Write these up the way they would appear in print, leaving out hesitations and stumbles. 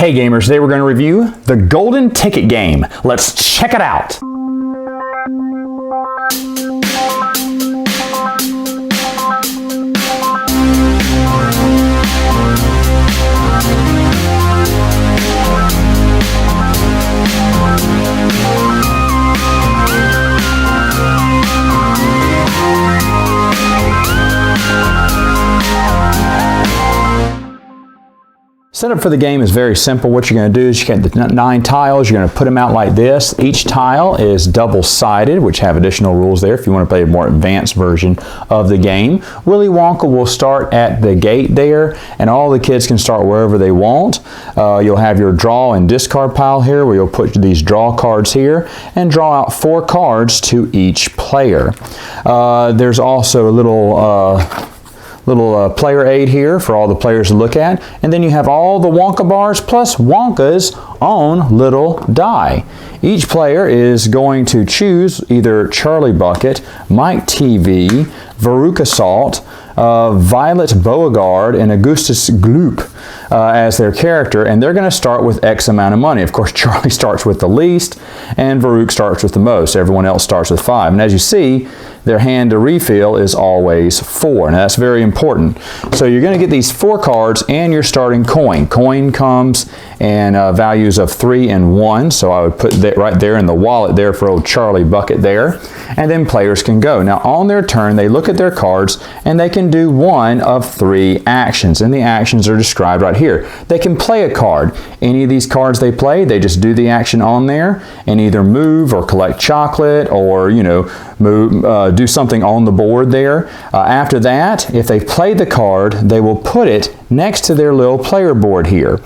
Hey gamers, today we're going to review the Golden Ticket game. Let's check it out. Setup for the game is very simple. What you're going to do is you get the 9 tiles. You're going to put them out like this. Each tile is double-sided, which have additional rules there if you want to play a more advanced version of the game. Willy Wonka will start at the gate there, and all the kids can start wherever they want. You'll have your draw and discard pile here, where you'll put these draw cards here and draw out 4 cards to each player. There's also a little player aid here for all the players to look at, and then you have all the Wonka bars plus Wonka's own little die. Each player is going to choose either Charlie Bucket, Mike TV, Veruca Salt, Violet Beauregard, and Augustus Gloop as their character, and they're going to start with X amount of money. Of course, Charlie starts with the least, and Veruca starts with the most. Everyone else starts with 5. And as you see, their hand to refill is always 4, and that's very important. So you're going to get these 4 cards and your starting coin. Coin comes in values of 3 and 1, so I would put that right there in the wallet there for old Charlie Bucket there. And then players can go. Now on their turn, they look at their cards and they can do one of 3 actions, and the actions are described right here. They can play a card. Any of these cards they play, they just do the action on there and either move or collect chocolate or, you know, move, do something on the board there. After that, if they play the card, they will put it next to their little player board here.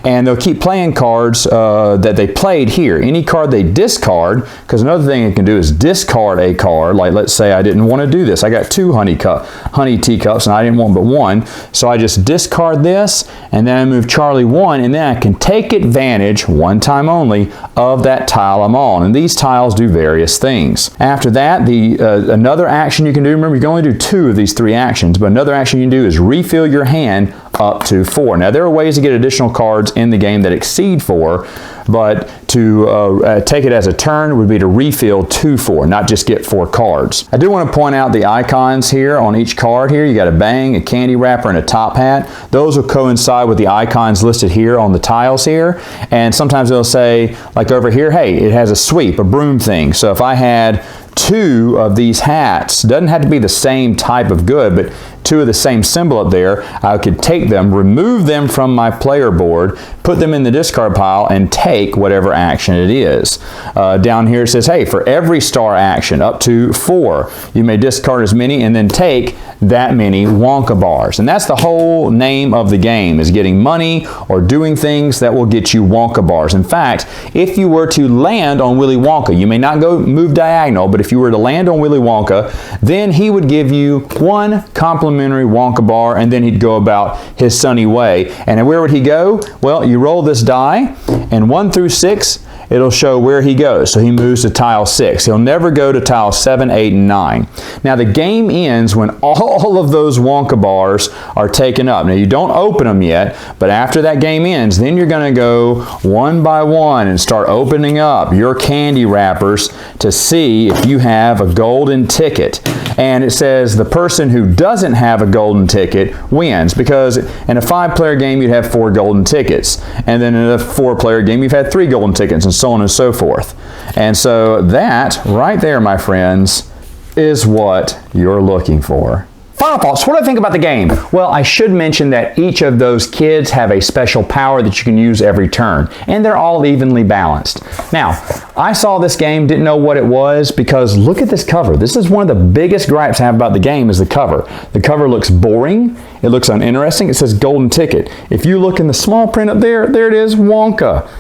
And they'll keep playing cards that they played here. Any card they discard, because another thing you can do is discard a card. Like let's say I didn't want to do this. I got 2 honey teacups and I didn't want but 1. So I just discard this and then I move Charlie 1, and then I can take advantage, one time only, of that tile I'm on. And these tiles do various things. After that, another action you can do, remember you can only do 2 of these 3 actions, but another action you can do is refill your hand up to 4. Now there are ways to get additional cards in the game that exceed 4, but to take it as a turn would be to refill to 4, not just get 4 cards. I do want to point out the icons here on each card here. You got a bang, a candy wrapper, and a top hat. Those will coincide with the icons listed here on the tiles here, and sometimes they'll say, like over here, hey, it has a sweep, a broom thing. So if I had 2 of these hats, doesn't have to be the same type of good, but 2 of the same symbol up there, I could take them, remove them from my player board, put them in the discard pile, and take whatever action it is. Down here it says, hey, for every star action up to 4, you may discard as many and then take that many Wonka bars. And that's the whole name of the game, is getting money or doing things that will get you Wonka bars. In fact, if you were to land on Willy Wonka, you may not go move diagonal, but if you were to land on Willy Wonka, then he would give you 1 complimentary Wonka bar, and then he'd go about his sunny way. And where would he go? Well, you roll this die, and 1 through 6, it'll show where he goes. So he moves to tile 6. He'll never go to tile 7, 8, and 9. Now the game ends when all of those Wonka bars are taken up. Now you don't open them yet, but after that game ends, then you're going to go one by one and start opening up your candy wrappers to see if you have a golden ticket. And it says the person who doesn't have a golden ticket wins, because in a 5-player game you'd have 4 golden tickets, and then in a 4-player game you've had 3 golden tickets, and so on and so forth. And so that right there, my friends, is what you're looking for. Final thoughts, what do I think about the game? Well, I should mention that each of those kids have a special power that you can use every turn, and they're all evenly balanced. Now, I saw this game, didn't know what it was, because look at this cover. This is one of the biggest gripes I have about the game, is the cover. The cover looks boring, it looks uninteresting, it says golden ticket. If you look in the small print up there, there it is, Wonka.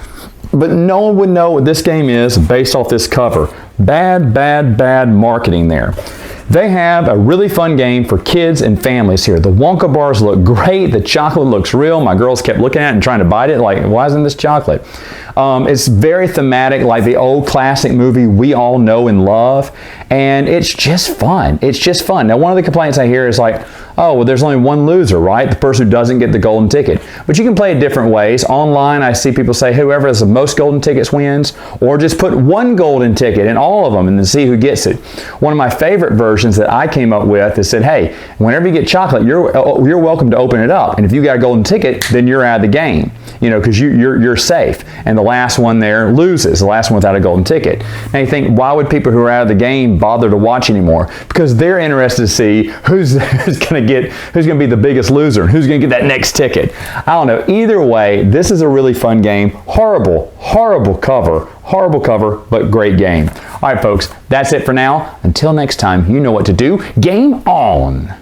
But no one would know what this game is based off this cover. Bad, bad, bad marketing there. They have a really fun game for kids and families here. The Wonka bars look great. The chocolate looks real. My girls kept looking at it and trying to bite it like, why isn't this chocolate? It's very thematic, like the old classic movie we all know and love, and it's just fun. It's just fun. Now, one of the complaints I hear is like, oh, well, there's only one loser, right? The person who doesn't get the golden ticket. But you can play it different ways. Online, I see people say whoever has the most golden tickets wins, or just put one golden ticket in all of them and then see who gets it. One of my favorite versions that I came up with is said, hey, whenever you get chocolate, you're welcome to open it up. And if you got a golden ticket, then you're out of the game, you know, because you're safe. And the last one there loses, the last one without a golden ticket. Now you think, why would people who are out of the game bother to watch anymore? Because they're interested to see who's going to be the biggest loser and who's going to get that next ticket. I don't know. Either way, this is a really fun game. Horrible cover, but great game. All right, folks, that's it for now. Until next time, you know what to do. Game on!